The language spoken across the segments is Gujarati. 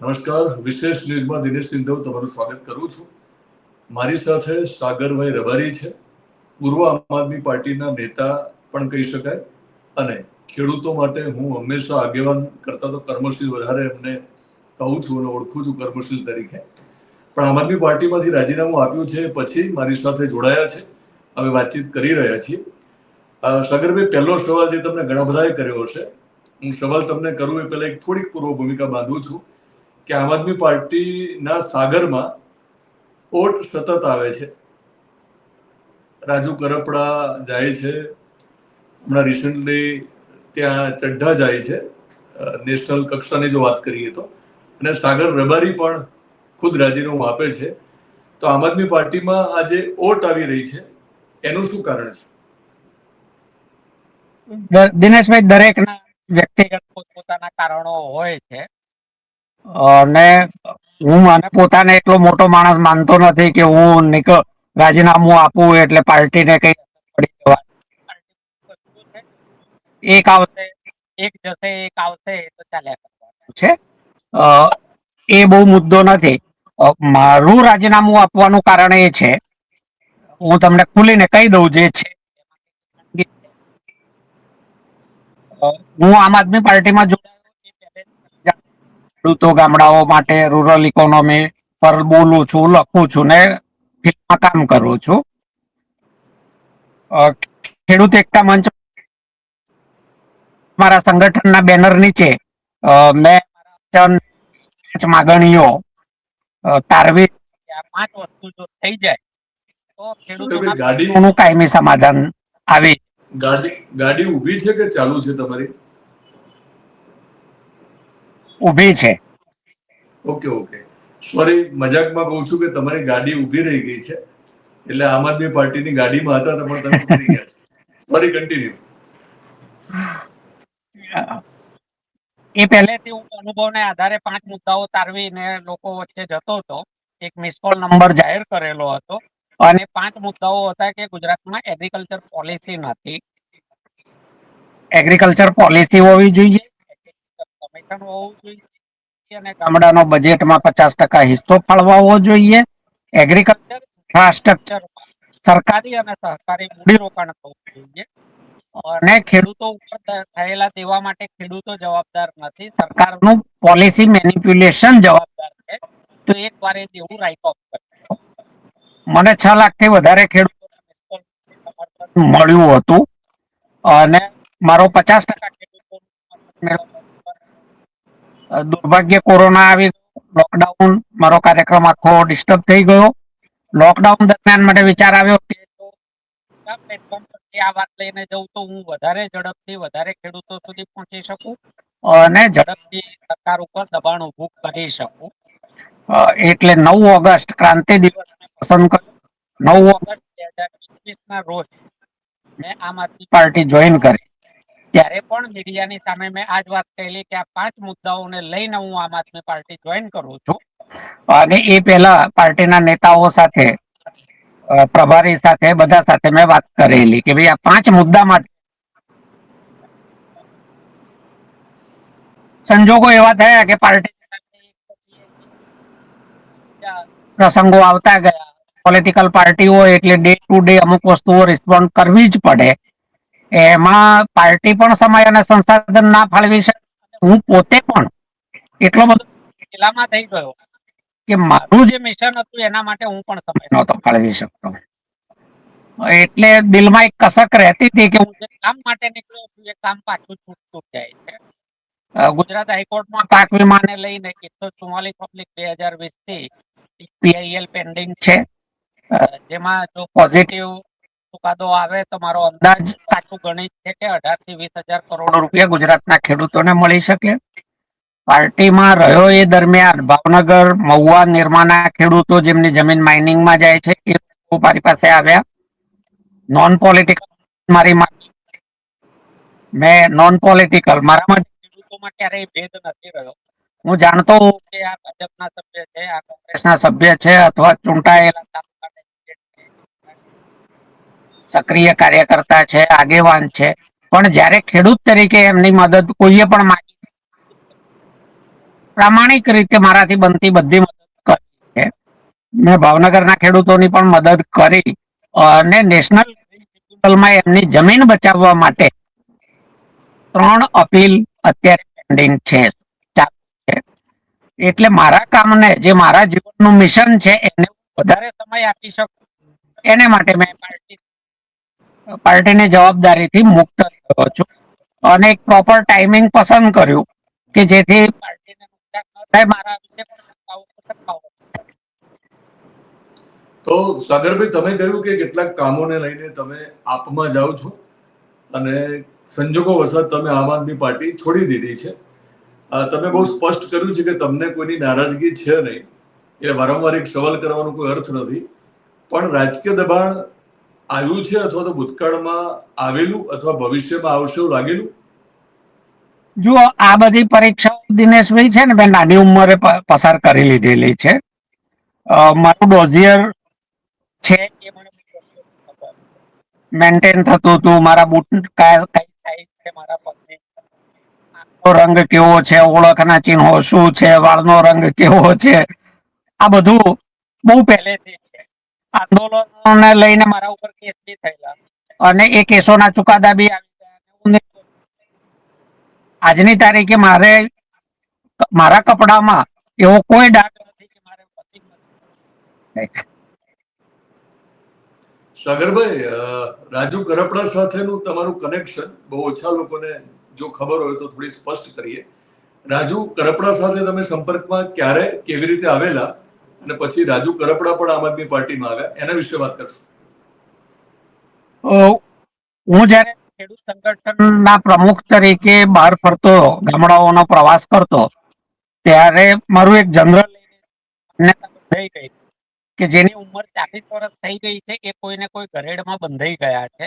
નમસ્કાર, વિશેષ ન્યૂઝમાં દિનેશ સિંધવ તમારું સ્વાગત કરું છું. મારી સાથે સાગરભાઈ રબારી છે, પૂર્વ આમ આદમી પાર્ટીના નેતા પણ કહી શકાય અને ખેડૂતો માટે હું હંમેશા આગેવાન કરતા તો કર્મશીલ વધારે એમને કહું છું અને ઓળખું છું કર્મશીલ તરીકે. પણ આમ આદમી પાર્ટીમાંથી રાજીનામું આપ્યું છે પછી મારી સાથે જોડાયા છે, અમે વાતચીત કરી રહ્યા છીએ. સાગરભાઈ, પહેલો સવાલ જે તમને ઘણા બધાએ કર્યો હશે, હું સવાલ તમને કરું એ પહેલા એક થોડીક પૂર્વ ભૂમિકા બાંધું છું કે આમ આદમી પાર્ટીના સાગરમાં ઓટ સતત આવે છે. રાજુ કરપડા જાય છે, હમણાં રિસન્ટલી ત્યાં ચડ્ઢા જાય છે, નેશનલ કક્ષાની જો વાત કરીએ તો, અને સાગર રબારી પણ ખુદ રાજીનામું આપે છે. તો આમ આદમી પાર્ટીમાં આ જે ઓટ આવી રહી છે એનું શું કારણ છે? દિનેશભાઈ, દરેકના વ્યક્તિગત પોતપોતાના કારણો હોય છે અને હું મને પોતાને એટલો મોટો માણસ માનતો નથી કે હું રાજીનામું આપું એટલે પાર્ટીને કઈ પડી જવા. એક આવશે, એક જશે, એક આવશે તો ચાલ્યા કરવાનું છે. એ બહુ મુદ્દો નથી. મારું રાજીનામું આપવાનું કારણ એ છે, હું તમને ખુલીને કહી દઉં જે છે. હું આમ આદમી પાર્ટીમાં જોડાયો, ખેડૂતો ગામડાઓ માટે રૂરલ ઇકોનોમી પર બોલું છું, લખું છું ને ફિલ્મમાં કામ કરું છું. ખેડૂત એકતા મંચ મારા સંગઠનના બેનર નીચે મેં માગણીઓ તારવી, આ 5 વસ્તુ જો થઈ જાય તો ખેડૂતોનું કાયમી સમાધાન આવે. ગાડી ઊભી છે કે ચાલુ છે તમારી? ઊભી છે. ઓકે ઓકે, સોરી, મજાકમાં કહું છું કે તમારી ગાડી ઊભી રહી ગઈ છે, એટલે આમ આદમી પાર્ટીની ગાડીમાં હતા પણ તમે ઉતરી ગયા છો. Sorry, continue. એ પહેલેથી હું અનુભવને આધારે 5 મુદ્દાઓ તારવીને લોકો વચ્ચે જતો હતો. એક મિસ કોલ નંબર જાહેર કરેલો હતો અને 5 મુદ્દાઓ હતા કે ગુજરાતમાં એગ્રીકલ્ચર પોલિસી નથી, એગ્રીકલ્ચર પોલિસી હોવી જોઈએ, કમિશન હોવું જોઈએ અને ગામડાનો બજેટમાં 50% હિસ્સો ફાળવવો જોઈએ. એગ્રીકલ્ચર ઇન્ફ્રાસ્ટ્રક્ચર સરકારી અને સહકારી મૂડીરોકાણ થવું જોઈએ અને ખેડૂતો ઉપર થયેલા દેવા માટે ખેડૂતો જવાબદાર નથી, સરકારનું પોલિસી મેનિપ્યુલેશન જવાબદાર છે. તો એક વાર એ દેવું રાઇટ ઓફ કરે. મને 6 લાખથી વધારે ખેડૂતોને મળ્યું હતું અને મારો 50% ખેડૂતો દુર્ભાગ્ય કોરોના આવી, લોકડાઉન, મારો કાર્યક્રમ આખો ડિસ્ટર્બ થઈ ગયો. લોકડાઉન દરમિયાન મને વિચાર આવ્યો કે પ્લેટફોર્મ પરથી આ વાત લઈને જઉં તો હું વધારે ઝડપથી વધારે ખેડૂતો સુધી પહોંચી શકું અને ઝડપથી સરકાર ઉપર દબાણ ઉભું કરી શકું. એટલે 9 ઓગસ્ટ ક્રાંતિ દિવસ પસંદ કર્યો. 9 ઓગસ્ટ 2021 રોજ મેં આમ આદમી પાર્ટી જોઈન કરી. ત્યારે પણ મીડિયાની સામે મેં આ જ વાત કહેલી કે આ 5 મુદ્દાઓને લઈને હું આમ આદમી પાર્ટી જોઈન કરું છું. અને એ પહેલા પાર્ટીના નેતાઓ સાથે, પ્રભારી સાથે, બધા સાથે મેં વાત કરેલી કે ભાઈ આ 5 મુદ્દા માટે સંજોગો એવા થયા કે પાર્ટી પ્રસંગો આવતા ગયા. પોલિટિકલ પાર્ટીઓ એટલે ડે ટુ ડે અમુક વસ્તુઓ રિસ્પોન્ડ કરવી જ પડે. એમાં પાર્ટી પણ સમય અને સંસાધન ના ફાળવી શકે. હું પોતે પણ એટલો બધો પેલામાં થઈ ગયો કે મારું જે મિશન હતું એના માટે હું પણ સમય નહોતો ફાળવી શકતો. એટલે દિલમાં એક કસક રહેતી હતી કે હું જે કામ માટે નીકળ્યો છું એ કામ પાછું છૂટતું જાય છે. ગુજરાત હાઈકોર્ટમાં પાક વીમાને લઈને 144/2020 થી પીઆઈએલ પેન્ડિંગ છે, જેમાં જો પોઝિટિવ ચુકાદો આવે તો મારો અંદાજ કાચું ગણિત છે કે 18 થી 20,000 કરોડ રૂપિયા ગુજરાતના ખેડૂતોને મળી શકે. પાર્ટીમાં રહ્યો એ દરમિયાન ભાવનગર, મહુવા, નિરમાના ખેડૂતો જેમની જમીન માઇનિંગમાં જાય છે એ મારી પાસે આવ્યા. નોન પોલિટિકલ મારી મેં નોન પોલિટિકલ મારામાં ખેડૂતોમાં ક્યારેય ભેદ નથી રહ્યો. હું જાણતો હોઉં કે આ ભાજપના સભ્ય છે, આ કોંગ્રેસના સભ્ય છે અથવા ચૂંટાયેલા સક્રિય કાર્યકર્તા છે, આગેવાન છે, પણ જ્યારે ખેડૂત તરીકે એમની મદદ કોઈએ પણ માંગી પ્રામાણિક રીતે મારાથી બનતી બધી મદદ કરી છે. મેં ભાવનગરના ખેડૂતોની પણ મદદ કરી અને નેશનલ ટ્રિબ્યુનલમાં એમની જમીન બચાવવા માટે 3 અપીલ અત્યારે પેન્ડિંગ છે, ચાલુ છે. એટલે મારા કામને, જે મારા જીવનનું મિશન છે, એને વધારે સમય આપી શકું, એને માટે મેં પાર્ટીની જવાબદારીથી મુક્ત થયો છું અને એક પ્રોપર ટાઈમિંગ પસંદ કર્યું કે જેથી પાર્ટીને નુકસાન ન થાય, મારા વિશે પણ છંટકાવ. તો સાગરભાઈ, તમે કહ્યું કે કેટલાક કામોને લઈને તમે આપમાં જાઓ છો અને સંજોગો વસાત તમે આમ આદમી પાર્ટી છોડી દીધી છે. તમે બહુ સ્પષ્ટ કર્યું છે કે તમને કોઈની નારાજગી છે નહીં, એ વારંવાર એક સવાલ કરવાનો કોઈ અર્થ નથી. પણ રાજકીય દબાણ આવ્યું છે અથવા તો ભૂતકાળમાં આવેલું અથવા ભવિષ્યમાં આવશે એવું લાગેલું? જુઓ, આ બધી પરીક્ષાઓ દિનેશભાઈ છે ને, મેં નાની ઉંમરે પસાર કરી લીધેલી છે. મારું ડોઝિયર છે એ મને મેન્ટેન થતું હતું. મારા બૂટ કઈ સાઈઝ છે, મારા પગની આંખનો રંગ કેવો છે, ઓળખના ચિહ્નો શું છે, વાળનો રંગ કેવો છે, આ બધું બહુ પહેલેથી છે. આંદોલનોને લઈને મારા ઉપર કેસ બી થયેલા અને એ કેસોના ચુકાદા બી આવી ગયા. આજની તારીખે મારા કપડામાં એવો કોઈ ડાઘ નથી કે મારે સાગરભાઈ, રાજુ કરપડા સાથેનું તમારું કનેક્શન બહુ ઓછા લોકોને જો ખબર હોય તો થોડી સ્પષ્ટ કરીએ. રાજુ કરપડા સાથે તમે સંપર્કમાં ક્યારે, કેવી રીતે આવેલા અને પછી રાજુ કરપડા પણ આમ આદમી પાર્ટીમાં આવ્યા, એના વિશે વાત કરશું. હું જયારે ખેડૂત સંગઠનના પ્રમુખ તરીકે બહાર ફરતો, ગામડાઓનો પ્રવાસ કરતો, ત્યારે મારું એક જનરલ થઈ ગઈ કે જેની ઉંમર 40 વર્ષ થઈ ગઈ છે, એ કોઈને કોઈ ઘરેડમાં બંધાઈ ગયા છે,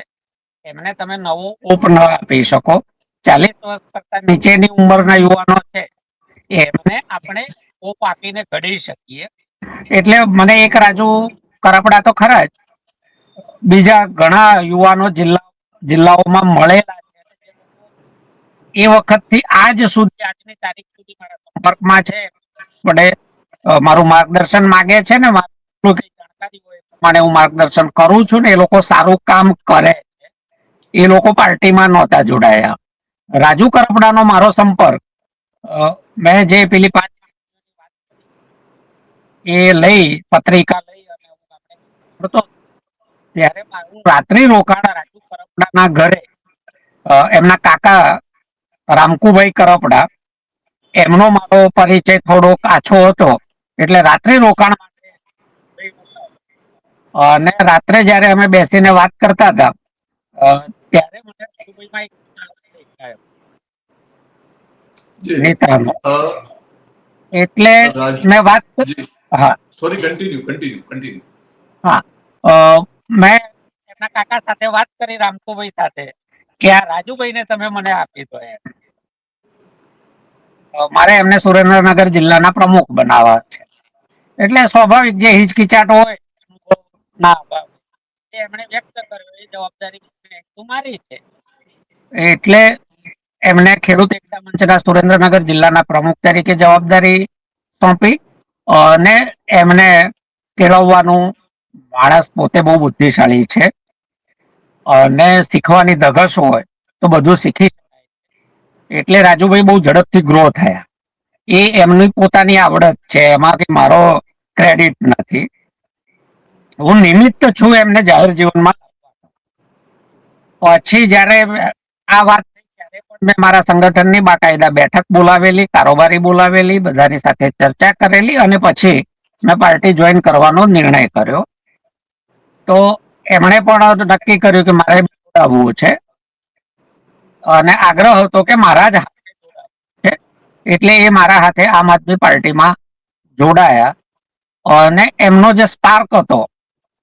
એમને તમે નવો ઓપ ન આપી શકો. 40 વર્ષ કરતા નીચેની ઉંમરના યુવાનો છે, એમને આપણે ઓપ આપીને ઘડી શકીએ. એટલે મને એક રાજુ કરપડા તો ખરા જ, બીજા ઘણા યુવાનો જિલ્લાઓમાં મળેલા છે. એ વખતથી આજ સુધી, આજની તારીખ સુધી મારા સંપર્કમાં છે. મને મારું માર્ગદર્શન માંગે છે ને, કઈ જાણકારી હોય પ્રમાણે હું માર્ગદર્શન કરું છું ને, એ લોકો સારું કામ કરે છે. એ લોકો પાર્ટીમાં નહોતા જોડાયા. રાજુ કરપડાનો મારો સંપર્ક મેં જે પેલી 5 એ લઈ પત્રિકા લઈ અને ત્યારે મારું રાત્રિ રોકાણ રાજુ કરપડાના ઘરે, એમના કાકા રામકુભાઈ કરપડા, એમનો મારો પરિચય થોડો કાચો હતો, એટલે રાત્રિ રોકાણ માટે અને રાત્રે જયારે અમે બેસીને વાત કરતા હતા, ત્યારે મને રાજુભાઈમાં એક નેતાનો, એટલે મેં વાત, હા સોરી, કન્ટિન્યુ. હા, મેં એમના કાકા સાથે વાત કરી, રામકુભાઈ સાથે, કે આ રાજુભાઈને તમે મને આપી દો. મારે એમને સુરેન્દ્રનગર જિલ્લાના પ્રમુખ બનાવવા છે. એટલે સ્વાભાવિક જે હિચકિચાટ હોય ના એમણે વ્યક્ત કર્યો, એ જવાબદારી મારી છે. એટલે એમને ખેડૂત એકતા મંચના સુરેન્દ્રનગર જિલ્લાના પ્રમુખ તરીકે જવાબદારી સોંપી અને એમને કેળવવાનું, માણસ પોતે બહુ બુદ્ધિશાળી છે અને શીખવાની ધગશ હોય તો બધું શીખી શકાય. એટલે રાજુભાઈ બહુ ઝડપથી ગ્રો થયા. એ એમની પોતાની આવડત છે, એમાંથી મારો ક્રેડિટ નથી. હું નિમિત્ત છું એમને જાહેર જીવનમાં. પછી જયારે આ વાત થઈ, ત્યારે પણ મેં મારા સંગઠનની બાકાયદા બેઠક બોલાવેલી, કારોબારી બોલાવેલી, બધાની સાથે ચર્ચા કરેલી અને પછી મેં પાર્ટી જોઈન કરવાનો નિર્ણય કર્યો. તો એમણે પણ નક્કી કર્યું કે મારે જોડાવવું છે અને આગ્રહ હતો કે મારા જ હાથે જોડાવવું છે. એટલે એ મારા હાથે આમ આદમી પાર્ટીમાં જોડાયા અને એમનો જે સ્પાર્ક હતો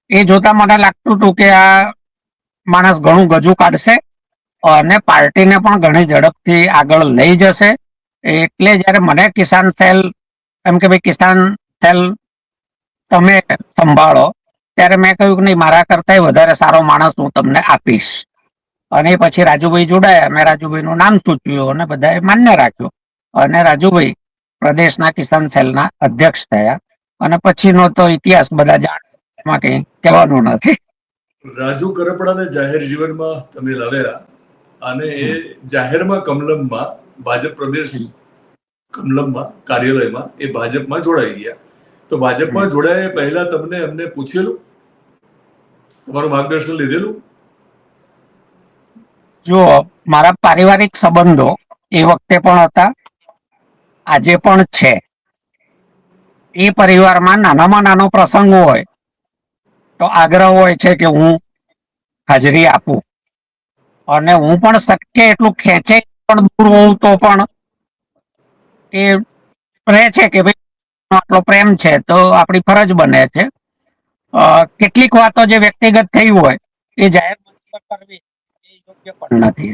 એ જોતા મને લાગતું હતું કે આ માણસ ઘણું ગજુ કાઢશે અને પાર્ટીને પણ ઘણી ઝડપથી આગળ લઈ જશે. એટલે જયારે મને કિસાન સેલ એમ કે ભાઈ કિસાન સેલ તમે સંભાળો, ત્યારે મેં કહ્યું કે નહીં, મારા કરતા વધારે સારો માણસ હું તમને આપીશ. અને પછી રાજુભાઈ જોડાયા, મેં રાજુભાઈ નું નામ સૂચવ્યું અને બધાએ માન્ય રાખ્યું અને રાજુભાઈ પ્રદેશના કિસાન સેલના અધ્યક્ષ થયા અને પછીનો તો ઇતિહાસ બધા જાણે, એમાં કઈ કહેવાનું નથી. રાજુ કરપડાને જાહેર જીવનમાં તમે લાવ્યા અને એ જાહેરમાં કમલમમાં ભાજપ પ્રદેશ કમલમમાં કાર્યાલયમાં એ ભાજપમાં જોડાઈ ગયા. તો ભાજપમાં જોડાયા એ પહેલા તમને એમને પૂછેલું, તમારું માર્ગદર્શન લીધેલું? જો મારા પારિવારિક સંબંધો એ વખતે પણ હતા, આજે પણ છે. એ પરિવારમાં નાનામાં નાનો પ્રસંગ હોય તો આગ્રહ હોય છે કે હું હાજરી આપું, અને હું પણ શક્ય એટલું ખેંચે પણ દૂર હોઉં તો પણ એ રહે છે કે ભાઈ આટલો પ્રેમ છે તો આપણી ફરજ બને છે. કેટલીક વાતો જે વ્યક્તિગત થઈ હોય એ જાહેર મંચ પર કરવી એ યોગ્ય પણ નથી.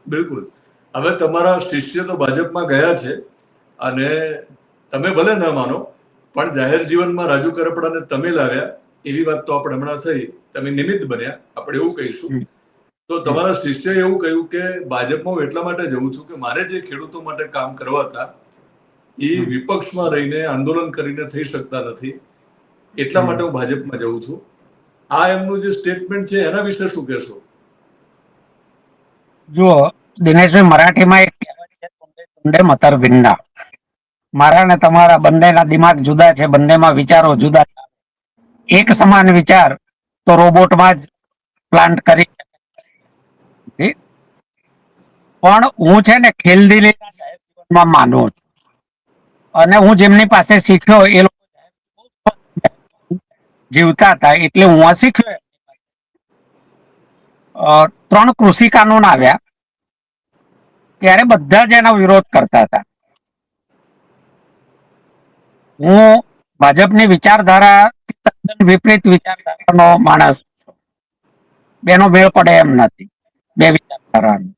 બિલકુલ. હવે તમારા શિષ્ય તો ભાજપમાં ગયા છે અને તમે ભલે ન માનો પણ જાહેર જીવનમાં રાજુ કરપડાને તમે લાવ્યા એવી વાત તો આપણે હમણાં થઈ, તમે નિમિત્ત બન્યા, આપણે એવું કહીશું. તો તમારા શિષ્યએ એવું કહ્યું કે ભાજપમાં હું એટલા માટે જઉં છું કે મારે જે ખેડૂતો માટે કામ કરવા હતા એ વિપક્ષમાં રહીને આંદોલન કરીને થઈ શકતા નથી, એટલા માટે હું ભાજપમાં જઉં છું. આ એમનું જે સ્ટેટમેન્ટ છે એના વિશે શું કહેશો? જુઓ દિનેશભાઈ, મરાઠીમાં એક કહેવત છે, તુંડે તુંડે મતર ભિન્ના. મારા ને તમારા બંનેના દિમાગ જુદા છે, બંનેમાં વિચારો જુદા છે. એક સમાન વિચાર તો રોબોટમાં જ પ્લાન્ટ કરી શકે, પણ હું છે ને ખેલદિલીના જાહેર જીવનમાં માનું છું. અને હું જેમની પાસે શીખ્યો એ લોકો જીવતા હતા એટલે હું આ શીખ્યો. 3 કૃષિ કાનૂન આવ્યા ત્યારે બધા જ એનો વિરોધ કરતા હતા. હું ભાજપની વિચારધારા વિપરીત વિચારધારાનો માણસ છું. બેનો મેળ પડે એમ નથી, બે વિચારધારાનો.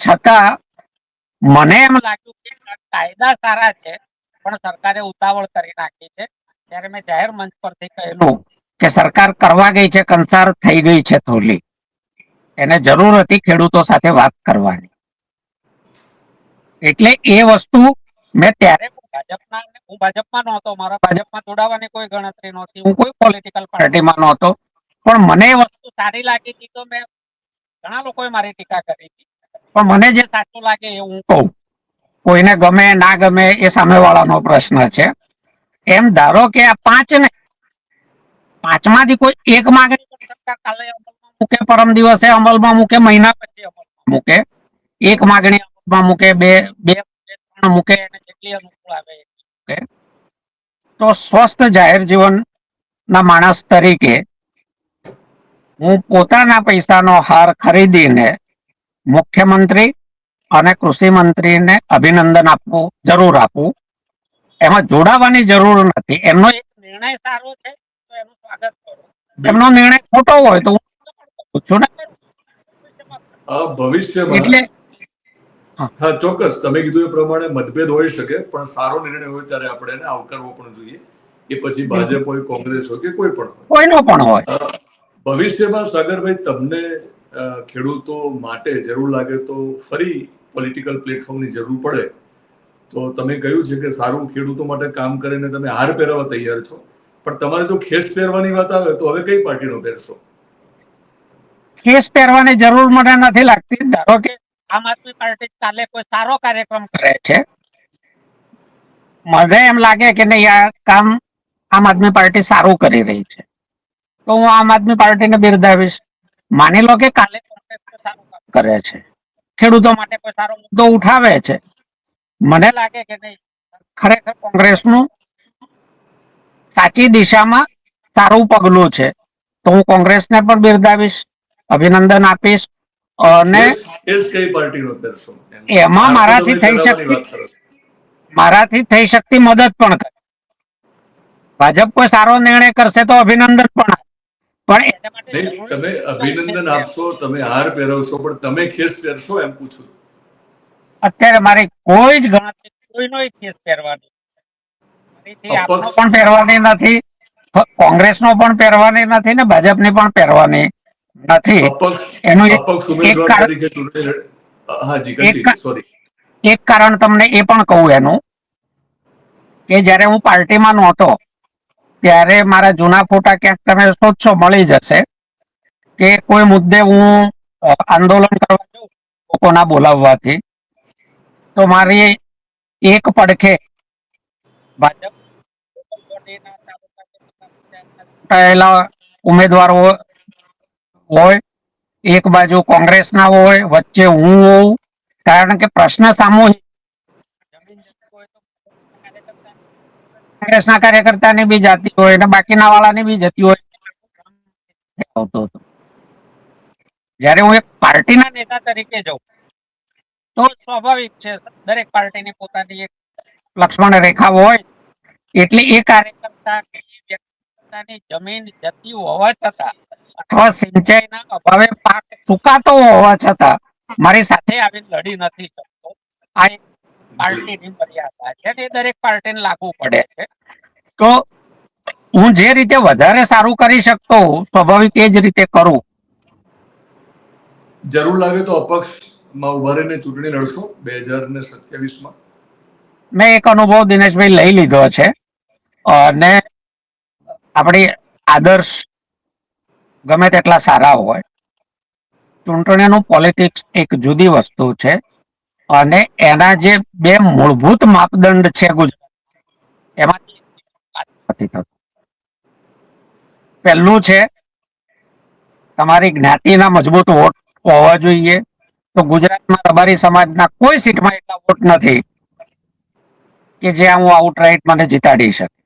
છતાં મને એમ લાગ્યું કે કાયદા સારા છે પણ સરકારે ઉતાવળ કરી નાખી છે. ત્યારે મેં જાહેર મંચ પરથી કહેલું કે સરકાર કરવા ગઈ છે, કંસાર થઈ ગઈ છે થોલી. એને જરૂર હતી ખેડૂતો સાથે વાત કરવાની. એટલે એ વસ્તુ મેં ત્યારે હું ભાજપમાં નહોતો, મારા ભાજપમાં જોડાવાની કોઈ ગણતરી નહોતી, હું કોઈ પોલિટિકલ પાર્ટીમાં નહોતો, પણ મને એ વસ્તુ સારી લાગી હતી તો મેં, ઘણા લોકોએ મારી ટીકા કરી હતી પણ મને જે સાચું લાગે એ હું કહું. કોઈને ગમે ના ગમે એ સામેવાળાનો પ્રશ્ન છે. એમ ધારો કે આ 5 ને 5માંથી કોઈ એક માંગણી પણ સરકાર કાલે અમલમાં મૂકે, પરમ દિવસે અમલમાં મૂકે, મહિના પછી અમલમાં મૂકે, એક માંગણી અમલમાં મૂકે, બે 3 મૂકે, અને જેટલી અનુકૂળ આવે એટલી મૂકે, તો સ્વસ્થ જાહેર જીવનના માણસ તરીકે હું પોતાના પૈસાનો હાર ખરીદીને મુખ્યમંત્રી અને કૃષિ મંત્રીને અભિનંદન આપવું જરૂર આપું. એમાં જોડાવાની જરૂર નથી. એમનો એક નિર્ણય સારો છે તો એનું સ્વાગત કરું, એમનો નિર્ણય ખોટો હોય તો હું છું ને. ભવિષ્યમાં એટલે હા, ચોક્કસ તમે કીધું એ પ્રમાણે મતભેદ હોઈ શકે પણ સારો નિર્ણય હોય ત્યારે આપણે એને આવકારવો પણ જોઈએ. એ પછી ભાજપ હોય, કોંગ્રેસ હોય કે કોઈ પણ હોય, કોઈનો પણ હોય. ભવિષ્યમાં સાગરભાઈ તમને ખેડૂતો માટે જરૂર લાગે તો ફરી પોલિટિકલ પ્લેટફોર્મની જરૂર પડે તો તમે કહ્યું છે કે સારું ખેડૂતો માટે કામ કરીને તમે હાર પહેરવા તૈયાર છો, પણ તમારે જો ખેસ પહેરવાની વાત આવે તો હવે કઈ પાર્ટીનો પહેરશો? કેસ પહેરવાની જરૂર મને નથી લાગતી. ધારો કે આમ આદમી પાર્ટી કાલે કોઈ સારો કાર્યક્રમ કરે છે, મને એમ લાગે કે નહીં આ કામ આમ આદમી પાર્ટી સારું કરી રહી છે તો હું આમ આદમી પાર્ટીને બિરદાવીશ. માની લો કે કાલે કોંગ્રેસ કોઈ સારું કામ કરે છે, ખેડૂતો માટે કોઈ સારો મુદ્દો ઉઠાવે છે, મને લાગે કે નહીં ખરેખર કોંગ્રેસનું સાચી દિશામાં સારું પગલું છે તો હું કોંગ્રેસને પણ બિરદાવીશ, અભિનંદન આપીશ. અને કઈ પાર્ટીનો પહેરશો? એમાં મારાથી થઈ શકતી મદદ પણ કરે. ભાજપ કોઈ સારો નિર્ણય કરશે તો અભિનંદન પણ એને માટે તમે અભિનંદન આપશો, તમે હાર પહેરવશો, પણ તમે ખેસ પહેરશો એમ પૂછું? અત્યારે મારી કોઈ જ ગણતરી કોઈનો ખેસ પહેરવાની આપનો પણ પહેરવાની નથી, કોંગ્રેસનો પણ પહેરવાની નથી ને ભાજપની પણ પહેરવાની નથી. એનું એક કારણ, હાજી કન્ટિન્યુ, સોરી. એક કારણ તમને એ પણ કહું એનું કે જ્યારે હું પાર્ટીમાં નહોતો ત્યારે મારા જૂના ફોટા ક્યાંક તમે શોધશો, મળી જશે કે કોઈ મુદ્દે હું આંદોલન કરવા જાઉં લોકોના બોલાવવાથી, તો મારી એક પડખે ભાજપ ચૂંટાયેલા ઉમેદવારો હોય, એક બાજુ કોંગ્રેસના હોય, વચ્ચે હું હોઉં. કારણ કે પ્રશ્ન સામૂહિક, કોંગ્રેસના કાર્યકર્તાની બી જાતી હોય અને બાકીના વાળાની બી જતી હોય. આવતો હતો. જ્યારે હું એક પાર્ટીના નેતા તરીકે જાઉં તો સ્વાભાવિક છે, દરેક પાર્ટીની પોતાની એક લક્ષ્મણ રેખા હોય. એટલે એ કાર્યકર્તા કે એ વ્યક્તિની જમીન જતી હોવા છતાં અથવા સિંચાઈના અભાવે પાક સુકાતો હોવા છતાં મારી સાથે આવીને લડી નથી શકતો. આ એક પાર્ટીની મર્યાદા છે અને એ દરેક પાર્ટીને લાગુ પડે છે. તો હું જે રીતે વધારે સારું કરી શકતો હોઉં, સ્વાભાવિક એ જ રીતે કરું. જરૂર લાગે તો અપક્ષમાં ઉભા રહીને ચૂંટણી લડશો 2027માં? મેં એક અનુભવ દિનેશભાઈ લઈ લીધો છે અને આપણી આદર્શ ગમે તેટલા સારા હોય, ચૂંટણીનું પોલિટિક્સ એક જુદી વસ્તુ છે અને એના જે બે મૂળભૂત માપદંડ છે ગુજરાત, એમાંથી નથી થતું. પહેલું છે તમારી જ્ઞાતિના મજબૂત વોટ હોવા જોઈએ. તો ગુજરાતમાં રબારી સમાજના કોઈ સીટમાં એટલા વોટ નથી કે જ્યાં હું આઉટરાઇટ મને જીતાડી શકે.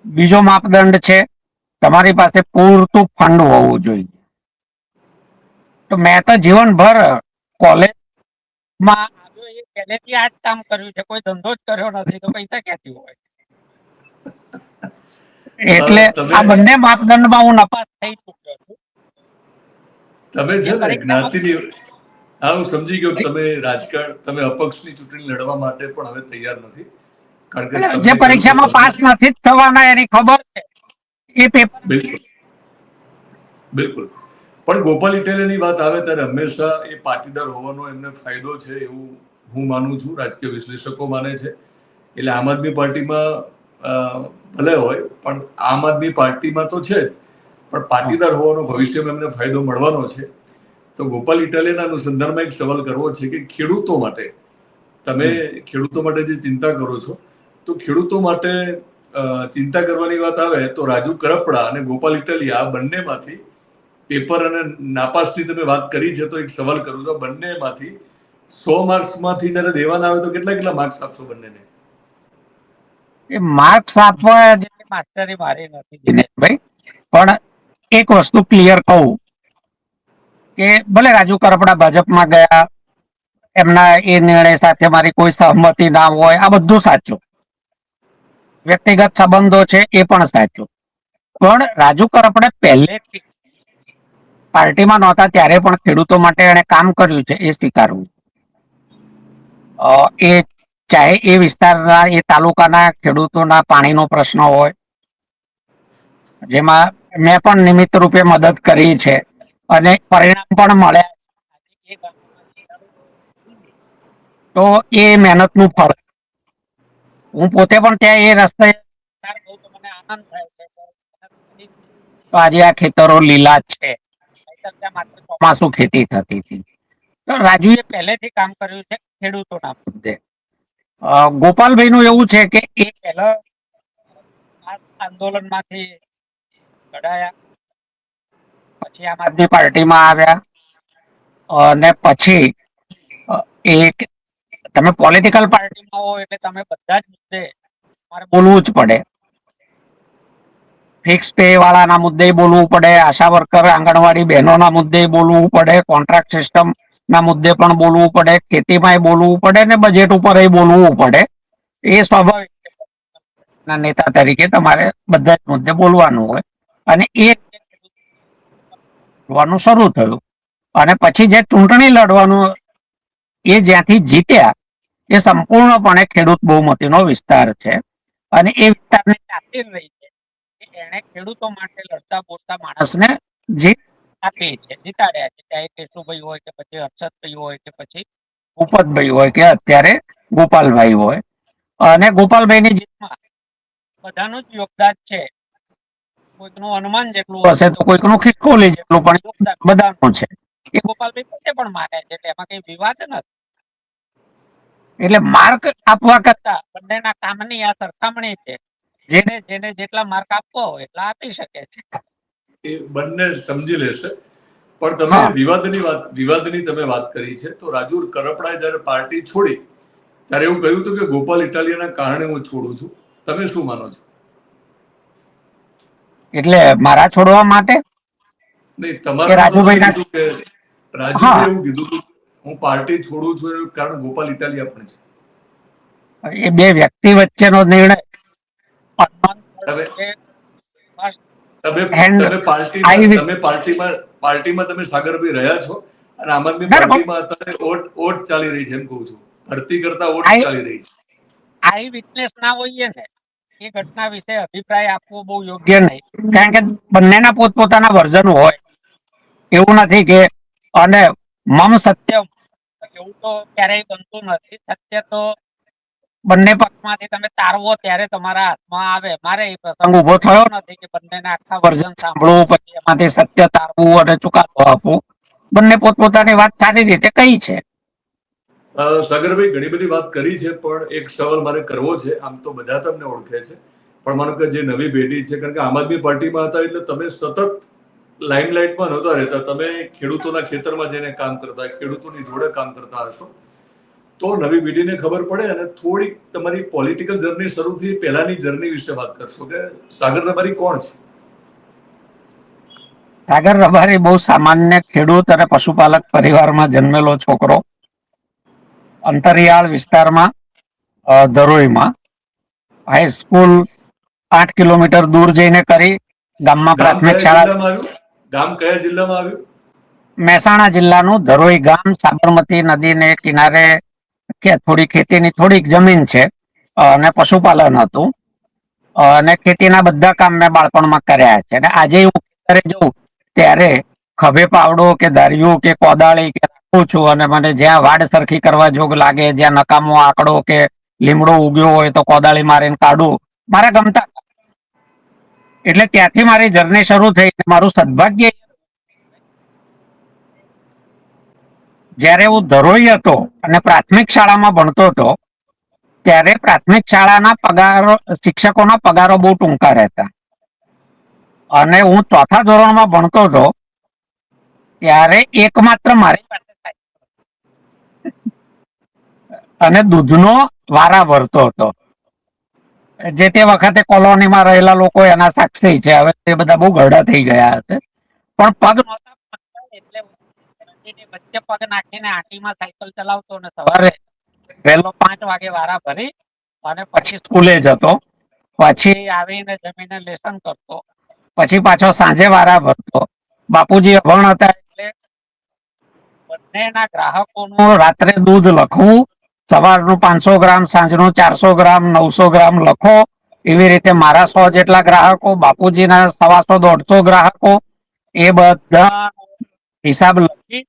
બીજો માપદંડ છે તમારી પાસે પૂરતું ફંડ હોવું જોઈએ. તો મેં તો જીવનભર કોલેજમાં આવ્યો એ પહેલેથી આ જ કામ કર્યું છે, કોઈ ધંધો જ કર્યો નથી, તો પૈસા ક્યાંથી હોય? એટલે આ બંને માપદંડમાં હું નપાસ થઈ ચૂક્યો છું. તમે છે ને જ્ઞાતિની, હા હું સમજી ગયો કે તમે રાજકારણ, તમે અપક્ષની ચૂંટણી લડવા માટે પણ હવે તૈયાર નથી. કારણ કે જે પરીક્ષામાં પાસ નથી જ થવાના એની ખબર છે. એ પેપર બિલકુલ બિલકુલ. પણ ગોપાલ ઇટાલિયાની વાત આવે ત્યારે હંમેશા એ પાટીદાર હોવાનો એમને ફાયદો છે એવું હું માનું છું, રાજકીય વિશ્લેષકો માને છે. એટલે આમ આદમી પાર્ટીમાં ભલે હોય પણ આમ આદમી પાર્ટીમાં તો છે જ, પણ પાટીદાર હોવાનો ભવિષ્યમાં એમને ફાયદો મળવાનો છે. તો ગોપાલ ઇટાલિયાના અનુસંધાનમાં એક સવાલ કરવો છે કે ખેડૂતો માટે, તમે ખેડૂતો માટે જે ચિંતા કરો છો, તો ખેડૂતો માટે ચિંતા કરવાની વાત આવે તો રાજુ કરપડા અને ગોપાલ ઇટાલિયા આ બંનેમાંથી પેપર અને નાપાસની તમે વાત કરી છે, તો એક સવાલ કરું છું, બંનેમાંથી 100 માર્ક્સમાંથી જયારે દેવાના આવે તો કેટલા કેટલા માર્ક્સ આપશો બંનેને? એ માર્ક્સ આપવા જેટલી માસ્ટરી મારી નથી દિનેશભાઈ, પણ એક વસ્તુ ક્લિયર કહું કે ભલે રાજુ કરપડા ભાજપમાં ગયા, એમના એ નિર્ણય સાથે મારી કોઈ સહમતિ ના હોય, આ બધું સાચું. વ્યક્તિગત સંબંધો છે એ પણ સાચું. પણ રાજુ કરપડે પહેલેથી પાર્ટીમાં નહોતા ત્યારે પણ ખેડૂતો માટે એને કામ કર્યું છે, એ સ્વીકારવું. એ ચાહે એ વિસ્તારના, એ તાલુકાના ખેડૂતોના પાણીનો પ્રશ્ન હોય, જેમાં મેં પણ નિમિત્ત રૂપે મદદ કરી છે અને પરિણામ પણ મળ્યા. તો એ મહેનતનું ફળ. હું પોતે પણ ત્યાં એ રસ્તે મને આનંદ થાય છે. તો આજે આ ખેતરો લીલા છે, માત્ર ચોમાસુ ખેતી થતી હતી. તો રાજુએ પહેલેથી કામ કર્યું છે ખેડૂતોના મુદ્દે. ગોપાલભાઈ નું એવું છે કે એ પહેલા આંદોલનમાંથી લડાયા, પછી આમ આદમી પાર્ટીમાં આવ્યા અને પછી એક તમે પોલિટિકલ પાર્ટીમાં હો એટલે તમે બધા જ મુદ્દે તમારે બોલવું જ પડે. ફિક્સ પે વાળાના મુદ્દે બોલવું પડે, આશા વર્કર આંગણવાડી બહેનોના મુદ્દે બોલવું પડે, કોન્ટ્રાક્ટ સિસ્ટમ ના મુદ્દે પણ બોલવું પડે, ખેતીમાં બોલવું પડે ને બજેટ ઉપર બોલવું પડે. એ સ્વાભાવિક નેતા તરીકે તમારે બધા જ મુદ્દે બોલવાનું હોય અને એ બોલવાનું શરૂ થયું. અને પછી જે ચૂંટણી લડવાનું એ જ્યાંથી જીત્યા એ સંપૂર્ણપણે ખેડૂત બહુમતીનો વિસ્તાર છે અને એ વિસ્તારની તાસીર રહી છે કે એને ખેડૂતો માટે લડતા બોલતા માણસને જીત આપી છે, જીતાડ્યા છે. ચાહે કેશુભાઈ હોય કે પછી હર્ષદભાઈ હોય કે પછી ભૂપતભાઈ હોય કે અત્યારે ગોપાલભાઈ હોય, અને ગોપાલભાઈની જીતમાં બધાનું જ યોગદાન છે. કોઈકનું અનુમાન જેટલું હશે તો કોઈકનું ખિસકોલી જેટલું, પણ યોગદાન બધાનું છે. એ ગોપાલભાઈ પોતે પણ માને છે, એટલે એમાં કઈ વિવાદ નથી. એટલે માર્ક આપવા કરતા બંનેના કામની આ સરખામણી છે. જેને જેને જેટલા માર્ક આપવા હોય એટલા આપી શકે છે. એ બંને સમજી લેશે. પણ તમે હા. વિવાદની તમે વાત કરી છે, તો રાજુ કરપડાએ જયારે પાર્ટી છોડી ત્યારે એવું કહ્યું હતું કે ગોપાલ ઇટાલિયાના કારણે હું છોડું છું. તમે શું માનો છો? એટલે મારા છોડવા માટે નહીં, કે તમારા તો તમે રાજુભાઈ? કીધું કે રાજુએ હા, એવું કીધું હતું હું પાર્ટી છોડું છું એનું કારણ ગોપાલ ઇટાલિયા પણ છે. એ બે વ્યક્તિ વચ્ચેનો નિર્ણય તમે તમે હેન્ડ તમે પાર્ટીમાં આઈ તમે પાર્ટીમાં તમે સાગરભાઈ રહ્યા છો, અને આમ આદમી બરાબર. પાર્ટીમાં અત્યારે ઓટ ચાલી રહી છે એમ કહું છું. ભરતી કરતા ઓટ ચાલી રહી છે. આઈ વિટનેસ ના હોઈએ ને એ ઘટના વિશે અભિપ્રાય આપવો બહુ યોગ્ય નહીં, કારણ કે બંનેના પોતપોતાના વર્ઝન હોય. એવું નથી કે અને મમ સત્યમ એવું તો ક્યારેય બનતું નથી. સત્ય તો બંને પક્ષમાંથી તમે તારવો ત્યારે તમારા હાથમાં આવે. મારે એ પ્રસંગ ઉભો થયો નથી કે બંનેના આખા વર્ઝન સાંભળવું, પછી એમાંથી સત્ય તારવું અને ચુકાદો આપવું. બંને પોતપોતાની વાત સારી રીતે કહી છે. સાગરભાઈ ઘણી બધી વાત કરી છે, પણ એક સવાલ મારે કરવો છે. આમ તો બધા તમને ઓળખે છે, પણ માનો કે જે નવી પેઢી છે, કારણ કે આમ આદમી પાર્ટીમાં હતા એટલે તમે સતત લાઇમલાઇટમાં નહોતા રહેતા. તમે ખેડૂતોના ખેતરમાં જઈને કામ કરતા, ખેડૂતોની જોડે કામ કરતા હશો, તો નવી પેઢીને ખબર પડે. અને થોડીક તમારી પોલિટિકલ જર્ની શરૂ થઈ પહેલાની જર્ની વિશે વાત કરશો કે સાગર રબારી કોણ છે? સાગર રબારી બહુ સામાન્ય ખેડૂત અને પશુપાલક પરિવારમાં જન્મેલો છોકરો. અંતરિયાળ વિસ્તારમાં ધરોઈમાં હાઈસ્કૂલ 8 કિલોમીટર દૂર જઈને કરી. ગામમાં ગામ પ્રાથમિક કયા શાળા જિલ્લામાં આવ્યું? ગામ કયા જિલ્લામાં આવ્યું? મહેસાણા જિલ્લાનું ધરોઈ ગામ, સાબરમતી નદીને કિનારે. થોડી ખેતીની થોડીક જમીન છે, અને પશુપાલન હતું. અને ખેતીના બધા કામ મેં બાળપણમાં કર્યા છે. અને આજે હું ખેતરે જઉં ત્યારે ખભે પાવડો કે ધાર્યું કે કોદાળી કે રાખું છું, અને મને જ્યાં વાડ સરખી કરવા જોગ લાગે, જ્યાં નકામો આંકડો કે લીમડો ઉગ્યો હોય તો કોદાળી મારીને કાઢું. મારા ગમતા. એટલે ત્યાંથી મારી જર્ની શરૂ થઈ. મારું સદભાગ્ય જ્યારે હું ધરોઈ હતો અને પ્રાથમિક શાળામાં ભણતો હતો, ત્યારે પ્રાથમિક શાળાના પગારો, શિક્ષકોના પગારો બહુ ટૂંકા રહેતા. અને હું ચોથા ધોરણમાં ભણતો હતો ત્યારે એકમાત્ર મારી પાસે અને દૂધનો વારા ભરતો હતો. જે તે વખતે કોલોનીમાં રહેલા લોકો એના સાક્ષી છે. હવે તે બધા બહુ ગરડા થઈ ગયા હશે, પણ પગ નહોતા એટલે વચ્ચે પગ નાખીને આંટીમાં સાયકલ ચલાવતો ને સવારે વહેલો 5 વાગે વારા ભરી અને પછી સ્કૂલે જતો. પછી આવીને જમીને લેસન કરતો. પછી પાછો સાંજે વારા ભરતો. બાપુજી અભણ હતા એટલે બંનેના ગ્રાહકોનું રાત્રે દૂધ લખવું. સવારનું 500 ગ્રામ, સાંજનું 400 ગ્રામ, 900 ગ્રામ લખો. એવી રીતે મારા 100 જેટલા ગ્રાહકો, બાપુજીના 150-150 ગ્રાહકો, એ બધા હિસાબ લખી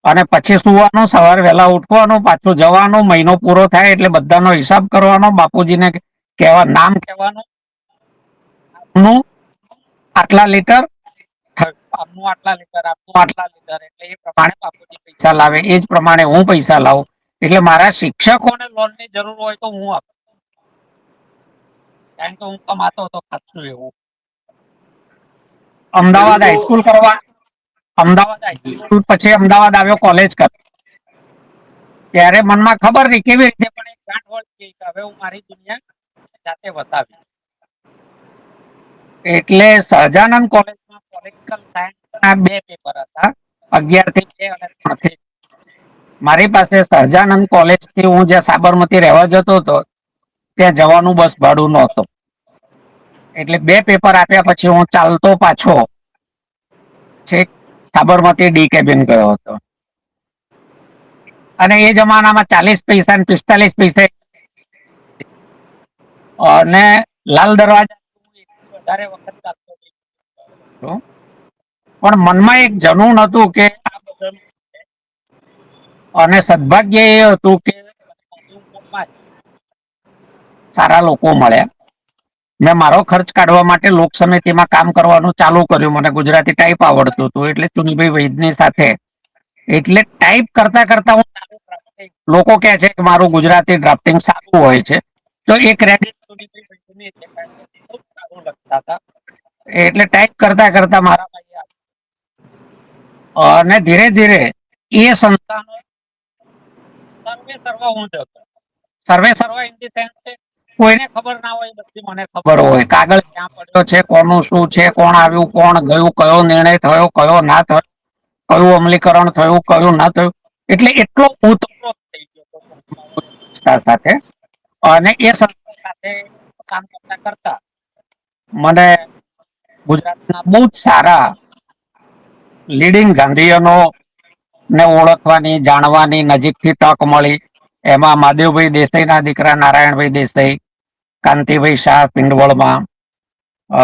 અને પછી સુવાનું, સવારે વહેલા ઉઠવાનું, પાછું જવાનું. મહિનો પૂરો થાય એટલે બધાનો હિસાબ કરવાનો, બાપુજીને કહેવા નામ કહેવાનું, આટલા લીટર, આમનું આટલા લીટર, આપનું આટલા લીટર. એટલે એ પ્રમાણે બાપુજી પૈસા લાવે, એ જ પ્રમાણે હું પૈસા લાવું. એટલે મારા શિક્ષકોને લોનની જરૂર હોય તો હું આપું, કારણ કે હું કમાતો હતો ખાસું એવું. અમદાવાદ હાઈસ્કૂલ કરવા, અમદાવાદ હાઈસ્કૂલ પછી અમદાવાદ આવ્યો કોલેજ કરવા. ત્યારે મનમાં ખબર નહીં કેવી રીતે, પણ એક ગાંઠ વળી કે હવે હું મારી દુનિયા જાતે વસાવી. એટલે સહજાનંદ કોલેજમાં પોલિટિકલ સાયન્સના 2 પેપર હતા, 11 થી 2 અને 3 થી. મારી પાસે સહજાનંદ કોલેજથી હું જ્યાં સાબરમતી રહેવા જતો હતો ત્યાં જવાનું બસ ભાડું નહોતું. એટલે 2 પેપર આપ્યા પછી હું ચાલતો પાછો છેક સાબરમતી ડી કેબિન ગયો હતો. અને એ જમાનામાં 40 પૈસા ને 45 પૈસા અને લાલ દરવાજા વધારે વખત ચાલતો હતો. પણ મનમાં એક જનૂન હતું કે આ બદલવું છે. અને સદભાગ્ય એ હતું કે સારા લોકો મળ્યા. મેં મારો ખર્ચ કાઢવા માટે લોક સમિતિમાં કામ કરવાનું ચાલુ કર્યું. મને ગુજરાતી ટાઈપ આવડતું હતું એટલે ચુનીભાઈ વૈદની સાથે એટલે ટાઈપ કરતા કરતા હું લોકો કહે છે કે મારું ગુજરાતી ડ્રાફ્ટિંગ સારું હોય છે, તો એ ક્રેડિટ ચુનીભાઈ વૈદને છે, કારણ કે બહુ સારું લખતા હતા. એટલે ટાઈપ કરતા કરતા મારા ભાઈ અને ધીરે ધીરે એ સંસ્થાનો સર્વે સર્વ હું જ હતો. સર્વે સર્વ ઇન ધી સેન્સ કે કોઈને ખબર ના હોય બધી મને ખબર હોય. કાગળ ક્યાં પડ્યો છે, કોનું શું છે, કોણ આવ્યું, કોણ ગયું, કયો નિર્ણય થયો, કયો ના થયો, કયું અમલીકરણ થયું, કયું ના થયું. એટલે એટલો ઓતપ્રોત થઈ ગયો સંસ્થા સાથે. અને એ સંસ્થા સાથે કામ કરતા કરતા મને ગુજરાતના બહુ જ સારા લીડિંગ ગાંધીયનો ને ઓળખવાની, જાણવાની નજીકથી તક મળી. એમાં મહાદેવભાઈ દેસાઈના દીકરા નારાયણભાઈ દેસાઈ, કાંતિભાઈ શાહ પિંડવળમાં,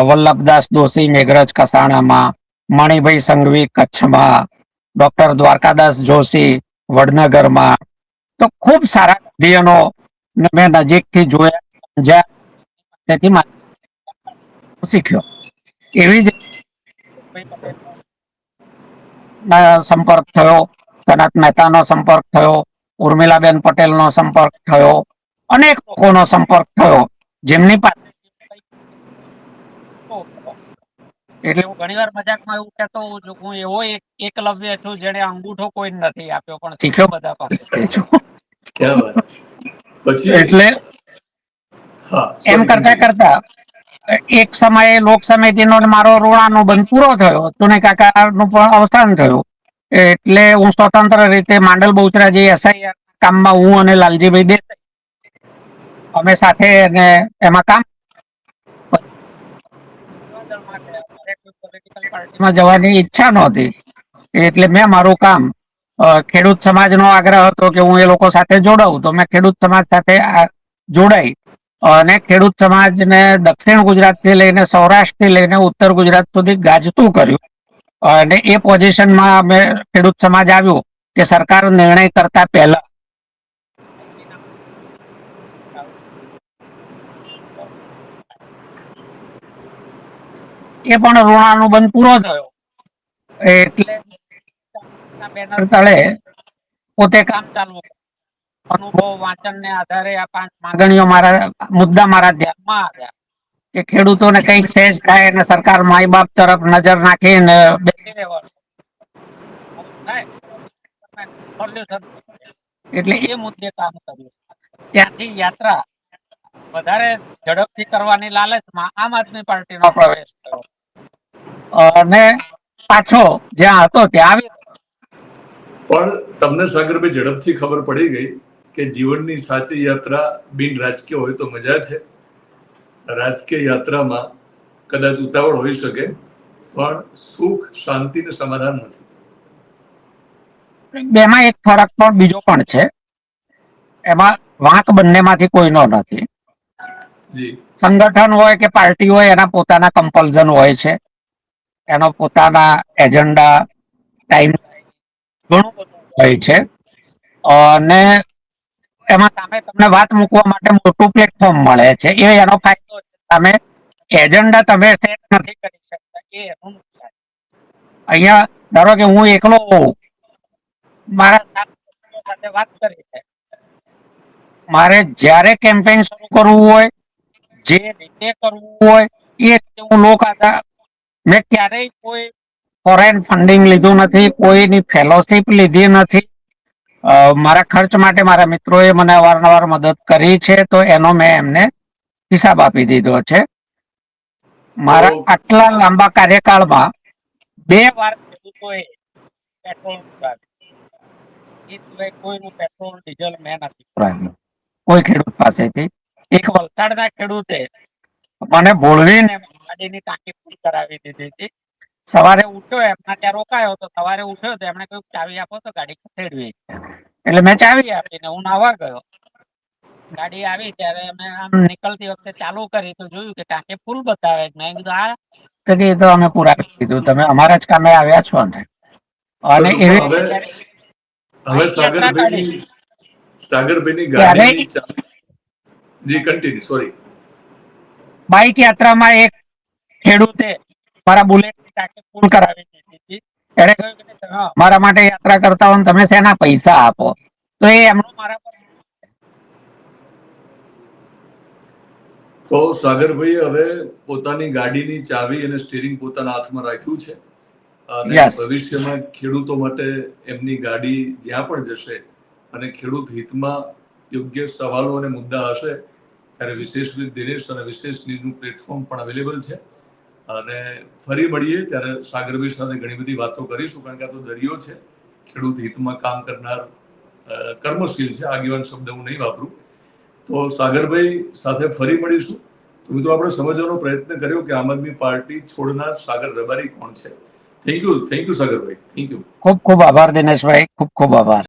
વલ્લભદાસ દોશી મેઘરજ કસાણામાં, મણિભાઈ સંઘવી કચ્છમાં, ડોક્ટર દ્વારકાદાસ જોશી વડનગરમાં. તો ખૂબ સારા ગાંધીયનો મેં નજીકથી જોયા, સમજ્યા, તેથી શીખ્યો. એવી જ સંપર્ક થયો, સનત મહેતાનો સંપર્ક થયો, ઉર્મિલાબેન પટેલનો સંપર્ક થયો, અનેક લોકોનો સંપર્ક થયો જેમની પાસે. એટલે હું ઘણી વાર મજાકમાં એવું કહેતો હોઉં છું, હું એવો એકલવ્ય છું જેને અંગૂઠો કોઈ નથી આપ્યો પણ શીખ્યો બધા પાસેથી છું. ક્યાં વાત. પછી એટલે હા, એમ sorry, કરતા continue. કરતા એક સમયે લોક સમિતિનો મારો ઋણાનુબંધ પૂરો થયો. તુને કાકાનું પણ અવસાન થયું. એટલે હું સ્વતંત્ર રીતે માંડલ બહુચરાજી એસઆઈ કામમાં હું અને લાલજીભાઈ દેસાઈ અમે સાથે અને એમાં કામ પોલિટિકલ પાર્ટીમાં જવાની ઈચ્છા નહોતી. એટલે મેં મારું કામ ખેડૂત સમાજનો આગ્રહ હતો કે હું એ લોકો સાથે જોડાઉં, તો મેં ખેડૂત સમાજ સાથે જોડાઈ અને ખેડૂત સમાજને દક્ષિણ ગુજરાતથી લઈને સૌરાષ્ટ્રથી લઈને ઉત્તર ગુજરાત સુધી ગાજતું કર્યું. અને એ પોઝિશનમાં અમે ખેડૂત સમાજ આવ્યું કે સરકાર નિર્ણય કરતા પહેલા એ પણ ઋણાનુબંધ પૂરો થયો. એટલે બેનર તળે પોતે કામ ચાલુ અનુભવ વાંચન ને આધારે આ 5 માંગણીઓ મુદ્દા મારા ધ્યાનમાં આવ્યા કે ખેડૂતોને કઈક સહેજ થાય અને સરકાર માય બાપ તરફ નજર નાખીને બેસી રહેવાનું. એટલે એ મુદ્દે કામ કર્યું. ત્યાંથી યાત્રા વધારે ઝડપથી કરવાની લાલચમાં આમ આદમી પાર્ટીનો પ્રવેશ થયો અને પાછો જ્યાં હતો ત્યાં આવી. પણ તમને સાગરભાઈ ઝડપથી ખબર પડી ગઈ કે જીવનની સાચી યાત્રા બિન રાજકીય હોય તો મજા છે. રાજકીય યાત્રામાં કદાચ ઉતાવળ હોઈ શકે પણ સુખ, શાંતિ ને સમાધાન નથી. બેમાં એક ફરક પણ બીજો પણ છે. એમાં વાંક બંનેમાંથી કોઈનો નથી. જી. સંગઠન હોય કે પાર્ટી હોય એના પોતાના કમ્પલ્ઝન હોય છે, એનો પોતાના એજન્ડા, ટાઈમ ઘણું બધું હોય છે. અને એમાં સામે તમને વાત મૂકવા માટે મોટું પ્લેટફોર્મ મળે છે. એ એનો ફાયદો છે. તમે એજન્ડા તમે સેટ નથી કરી શકતા, એ એનું નુકસાન. અહીંયા ધારો કે હું એકલો હોઉં, મારા સાથે વાત કરી છે, મારે જ્યારે કેમ્પેઇન શરૂ કરવું હોય, જે રીતે કરવું હોય એ રીતે હું લોક આધાર. મેં ક્યારેય કોઈ ફોરેન ફંડિંગ લીધું નથી, કોઈની ફેલોશિપ લીધી નથી. મારા ખર્ચ માટે મારા મિત્રોએ મને અવારનવાર મદદ કરી છે, તો એનો મેં એમને હિસાબ આપી દીધો છે. મારા આટલા લાંબા કાર્યકાળમાં 2 વાર ખેડૂતોએ પેટ્રોલ પુરાવ્યું. એ સિવાય કોઈનું પેટ્રોલ ડીઝલ મેં નથી પુરાવ્યું કોઈ ખેડૂત પાસેથી. એક વલસાડના ખેડૂતે મને બોલવીને ગાડીની ટાંકી ફૂલ કરાવી દીધી હતી. સવારે ઉઠ્યો, એમના ત્યાં રોકાયો તો સવારે ઉઠ્યો તો એમણે કહ્યું ચાવી આપો તો ગાડી ખસેડવી. એટલે મેં ચાવી આપીને હું નાહવા ગયો. ગાડી આવી ત્યારે અમે આમ નીકળતી વખતે ચાલુ કરી તો જોયું કે ટાંકી ફૂલ બતાવે. મેં કીધું આ તો અમે પુરાવી દીધું, તમે અમારા જ કામે આવ્યા છો ને. અને એવી હવે સાગરભાઈની ગાડીની ચાવી જી કન્ટિન્યુ સોરી બાઇક યાત્રામાં એક ખેડૂતે મારા બુલેટ ટાંકી ફૂલ કરાવી દીધી હતી. એને કહ્યું કે તમે અમારા માટે યાત્રા કરતા હો ને તમે શેના પૈસા આપો, તો એ એમનું મારા પર તો સાગરભાઈએ હવે પોતાની ગાડીની ચાવી અને સ્ટીરિંગ પોતાના હાથમાં રાખ્યું છે અને Yes. ભવિષ્યમાં ખેડૂતો માટે એમની ગાડી જ્યાં પણ જશે અને ખેડૂત હિતમાં યોગ્ય સવાલો અને મુદ્દા હશે ત્યારે વિશેષ વિથ દિનેશ અને વિશેષ ન્યૂઝનું પ્લેટફોર્મ પણ અવેલેબલ છે અને ફરી મળીએ ત્યારે સાગરભાઈ સાથે ઘણી બધી વાતો કરીશું, કારણ કે આ તો દરિયો છે, ખેડૂત હિતમાં કામ કરનાર કર્મશીલ છે, આગેવાન શબ્દ હું નહીં વાપરું. તો સાગરભાઈ સાથે ફરી મળીશું. તો મિત્રો આપણે સમજવાનો પ્રયત્ન કર્યો કે આમ આદમી પાર્ટી છોડનાર સાગર રબારી કોણ છે. થેન્ક યુ સાગરભાઈ, થેન્ક યુ. ખૂબ ખૂબ આભાર દિનેશભાઈ, ખૂબ ખૂબ આભાર.